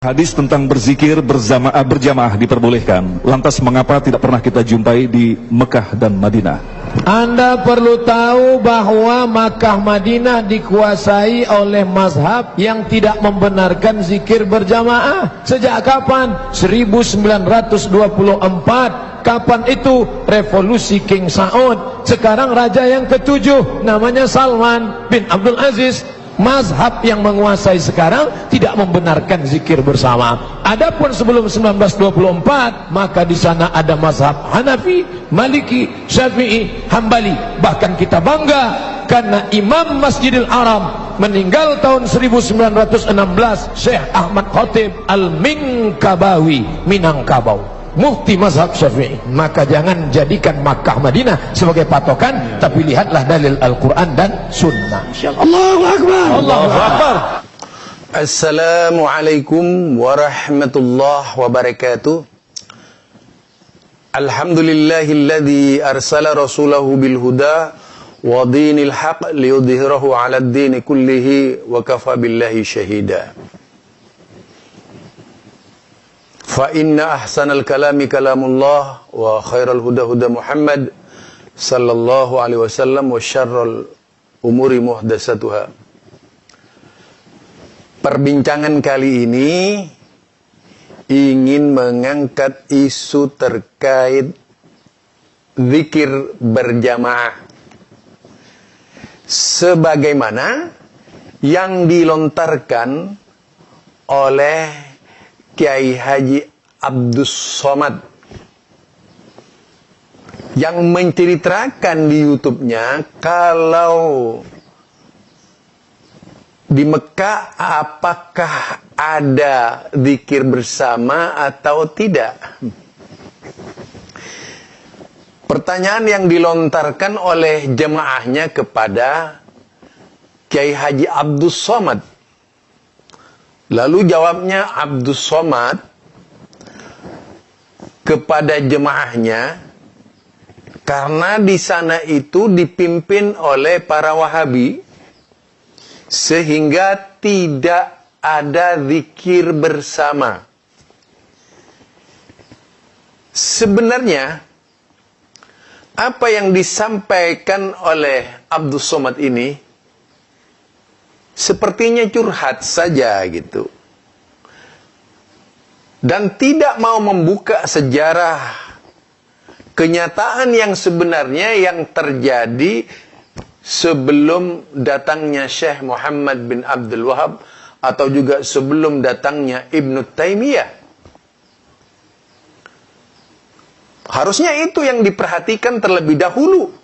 Hadis tentang berzikir berjamaah diperbolehkan. Lantas mengapa tidak pernah kita jumpai di Mekah dan Madinah? Anda perlu tahu bahwa Makkah Madinah dikuasai oleh mazhab yang tidak membenarkan zikir berjamaah. Sejak kapan? 1924. Kapan itu? Revolusi King Saud. Sekarang raja yang ketujuh namanya Salman bin Abdul Aziz. Mazhab yang menguasai sekarang tidak membenarkan zikir bersama. Adapun sebelum 1924, maka di sana ada mazhab Hanafi, Maliki, Syafi'i, Hambali. Bahkan kita bangga karena Imam Masjidil Haram meninggal tahun 1916, Syekh Ahmad Khatib Al-Minkabawi, Minangkabau, mufti mazhab Syafi'i. Maka jangan jadikan Makkah Madinah sebagai patokan, tapi lihatlah dalil Al-Quran dan Sunnah. Allahu Akbar. Allahu Akbar. Assalamualaikum warahmatullahi wabarakatuh. Alhamdulillahilladzi arsala rasulahu bil huda wa dinil haq liyudhhirahu 'alad dini kullihi wa kafa billahi syahida. Fa inna ahsanal kalami kalamullah wa khairal huda huda Muhammad sallallahu alaihi wasallam wa syarrul umuri muhdatsatuha. Perbincangan kali ini ingin mengangkat isu terkait zikir berjamaah sebagaimana yang dilontarkan oleh Kiai Haji Abdus Somad yang menceritakan di YouTube-nya kalau di Mekah apakah ada zikir bersama atau tidak. Pertanyaan yang dilontarkan oleh jemaahnya kepada Kiai Haji Abdus Somad. Lalu jawabnya Abdus Somad kepada jemaahnya, karena di sana itu dipimpin oleh para Wahabi, sehingga tidak ada zikir bersama. Sebenarnya apa yang disampaikan oleh Abdus Somad ini sepertinya curhat saja gitu, dan tidak mau membuka sejarah kenyataan yang sebenarnya yang terjadi sebelum datangnya Syekh Muhammad bin Abdul Wahab atau juga sebelum datangnya Ibnu Taimiyah. Harusnya itu yang diperhatikan terlebih dahulu.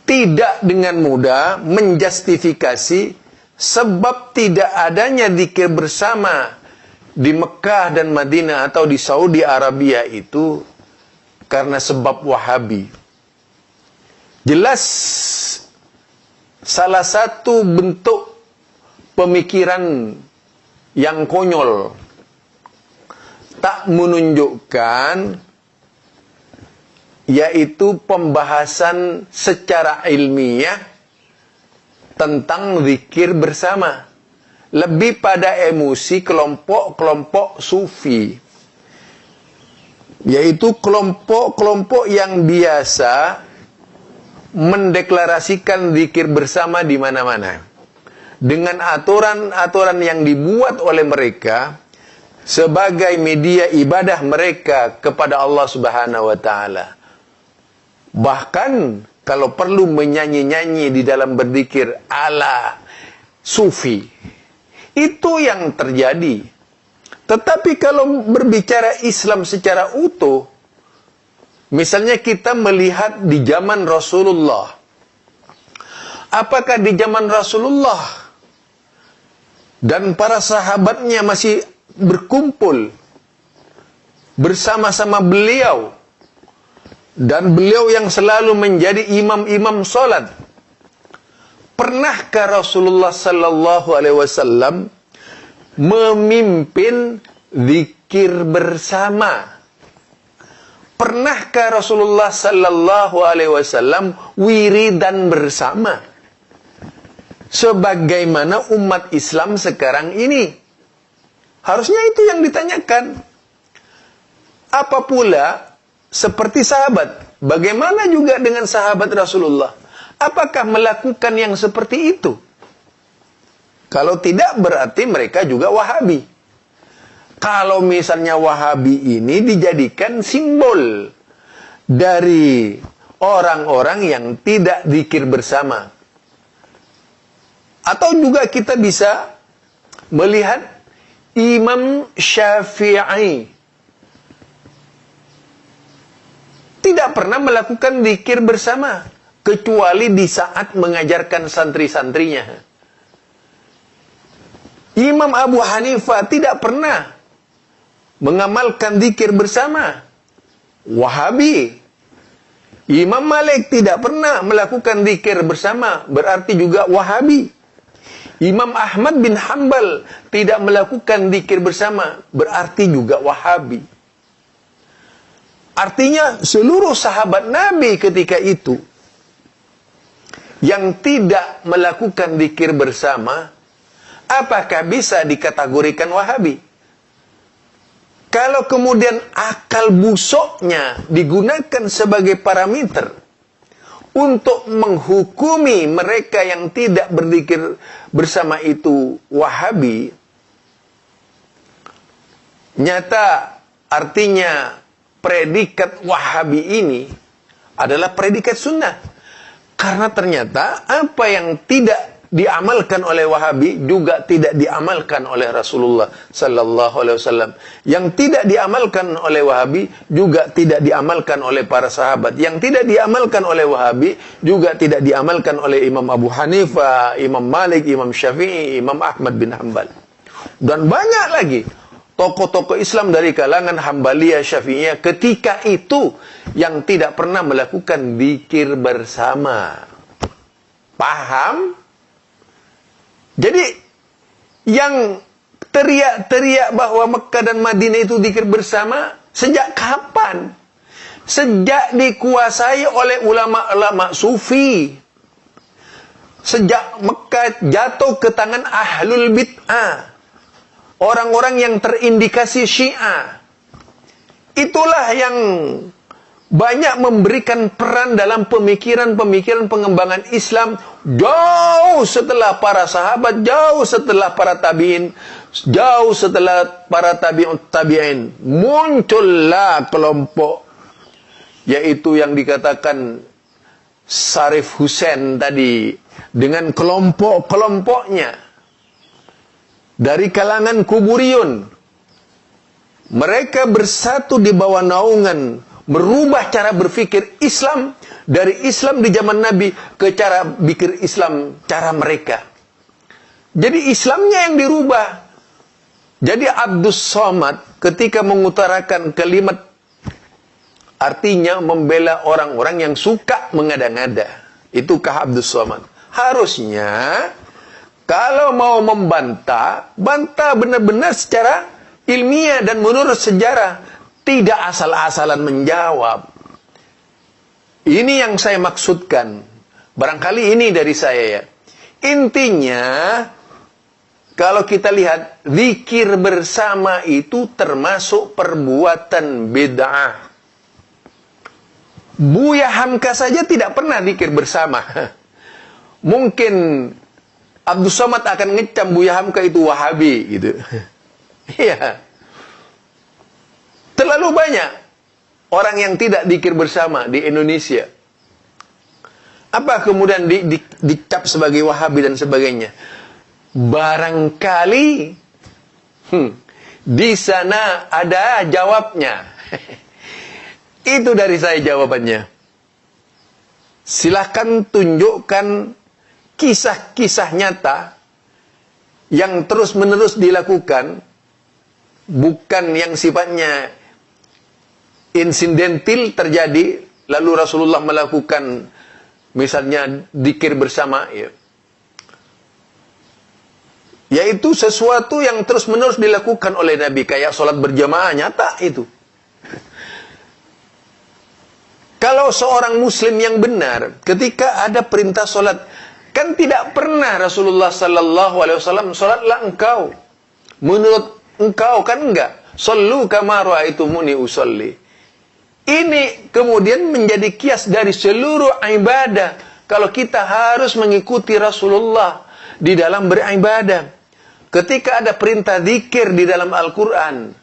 Tidak dengan mudah menjustifikasi sebab tidak adanya zikir bersama di Mekah dan Madinah atau di Saudi Arabia itu karena sebab Wahabi. Jelas salah satu bentuk pemikiran yang konyol, tak menunjukkan, yaitu pembahasan secara ilmiah tentang zikir bersama. Lebih pada emosi kelompok-kelompok sufi, yaitu kelompok-kelompok yang biasa mendeklarasikan zikir bersama di mana-mana dengan aturan-aturan yang dibuat oleh mereka sebagai media ibadah mereka kepada Allah Subhanahu wa taala. Bahkan kalau perlu menyanyi-nyanyi di dalam berzikir ala sufi. Itu yang terjadi. Tetapi kalau berbicara Islam secara utuh, misalnya kita melihat di zaman Rasulullah. Apakah di zaman Rasulullah dan para sahabatnya masih berkumpul bersama-sama beliau, dan beliau yang selalu menjadi imam-imam salat, pernahkah Rasulullah sallallahu alaihi wasallam memimpin zikir bersama? Pernahkah Rasulullah sallallahu alaihi wasallam wiridan bersama? sebagaimana umat Islam sekarang ini. Harusnya itu yang ditanyakan. Apa pula seperti sahabat? Bagaimana juga dengan sahabat Rasulullah? Apakah melakukan yang seperti itu? Kalau tidak, berarti mereka juga Wahabi. Kalau misalnya Wahabi ini dijadikan simbol dari orang-orang yang tidak zikir bersama. Atau juga kita bisa melihat Imam Syafi'i tidak pernah melakukan zikir bersama, kecuali di saat mengajarkan santri-santrinya. Imam Abu Hanifah tidak pernah mengamalkan zikir bersama. Wahabi. Imam Malik tidak pernah melakukan zikir bersama, berarti juga Wahabi. Imam Ahmad bin Hanbal tidak melakukan zikir bersama, berarti juga Wahabi. Artinya seluruh sahabat Nabi ketika itu yang tidak melakukan zikir bersama, apakah bisa dikategorikan Wahabi? Kalau kemudian akal busuknya digunakan sebagai parameter untuk menghukumi mereka yang tidak berzikir bersama itu Wahabi, nyata artinya predikat Wahabi ini adalah predikat sunnah. Karena ternyata apa yang tidak diamalkan oleh Wahabi juga tidak diamalkan oleh Rasulullah sallallahu alaihi wasallam. Yang tidak diamalkan oleh Wahabi juga tidak diamalkan oleh para sahabat. Yang tidak diamalkan oleh Wahabi juga tidak diamalkan oleh Imam Abu Hanifah, Imam Malik, Imam Syafi'i, Imam Ahmad bin Hanbal. Dan banyak lagi tokoh-tokoh Islam dari kalangan Hambaliyah, Syafi'iyah ketika itu yang tidak pernah melakukan zikir bersama. Paham? Jadi yang teriak-teriak bahwa Mekah dan Madinah itu zikir bersama sejak kapan? Sejak dikuasai oleh ulama-ulama sufi. Sejak Mekah jatuh ke tangan ahlul bid'ah, orang-orang yang terindikasi Syiah. Itulah yang banyak memberikan peran dalam pemikiran-pemikiran pengembangan Islam jauh setelah para sahabat, jauh setelah para tabi'in, jauh setelah para tabi'in. Muncullah kelompok, yaitu yang dikatakan Syarif Hussein tadi, dengan kelompok-kelompoknya dari kalangan kuburiyun. Mereka bersatu di bawah naungan merubah cara berpikir Islam dari Islam di zaman Nabi ke cara pikir Islam cara mereka. Jadi Islamnya yang dirubah. Jadi Abdus Somad ketika mengutarakan kalimat artinya membela orang-orang yang suka mengada-ngada. Itukah Abdus Somad? Harusnya kalau mau membantah, bantah benar-benar secara ilmiah dan menurut sejarah. Tidak asal-asalan menjawab. Ini yang saya maksudkan. Barangkali ini dari saya ya. Intinya, kalau kita lihat, zikir bersama itu termasuk perbuatan bid'ah. Buya Hamka saja tidak pernah zikir bersama. Mungkin Abdus Somad akan ngecam Buya Hamka itu Wahabi gitu. Iya. Terlalu banyak orang yang tidak zikir bersama di Indonesia. Apa kemudian dicap sebagai Wahabi dan sebagainya? Barangkali di sana ada jawabnya. Itu dari saya jawabannya. Silahkan tunjukkan kisah-kisah nyata yang terus-menerus dilakukan, bukan yang sifatnya insidental terjadi, lalu Rasulullah melakukan misalnya zikir bersama, ya. Yaitu sesuatu yang terus-menerus dilakukan oleh Nabi, kayak sholat berjamaah, nyata itu. Kalau seorang muslim yang benar, ketika ada perintah sholat Kan tidak pernah Rasulullah sallallahu alaihi wasallam salatlah engkau menurut engkau, kan enggak. Sallu kama ra'aitumuni usolli. Ini kemudian menjadi kias dari seluruh ibadah. Kalau kita harus mengikuti Rasulullah di dalam beribadah. Ketika ada perintah zikir di dalam Al-Quran,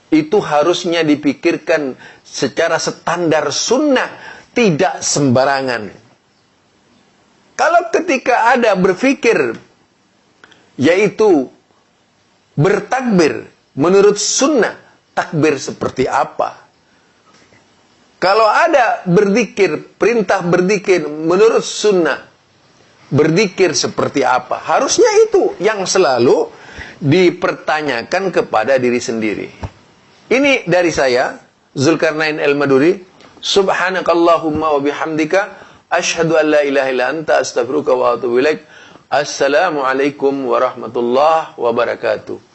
itu harusnya dipikirkan secara standar sunnah, tidak sembarangan. Kalau ketika ada berpikir, yaitu bertakbir menurut sunnah, takbir seperti apa? Kalau ada berzikir, perintah berzikir menurut sunnah, berzikir seperti apa? Harusnya itu yang selalu dipertanyakan kepada diri sendiri. Ini dari saya, Zulkarnain Al-Maduri. Subhanakallahumma wa bihamdika asyhadu an la ilaha illa anta astaghfiruka wa atubu ilaik. Assalamualaikum warahmatullahi wabarakatuh.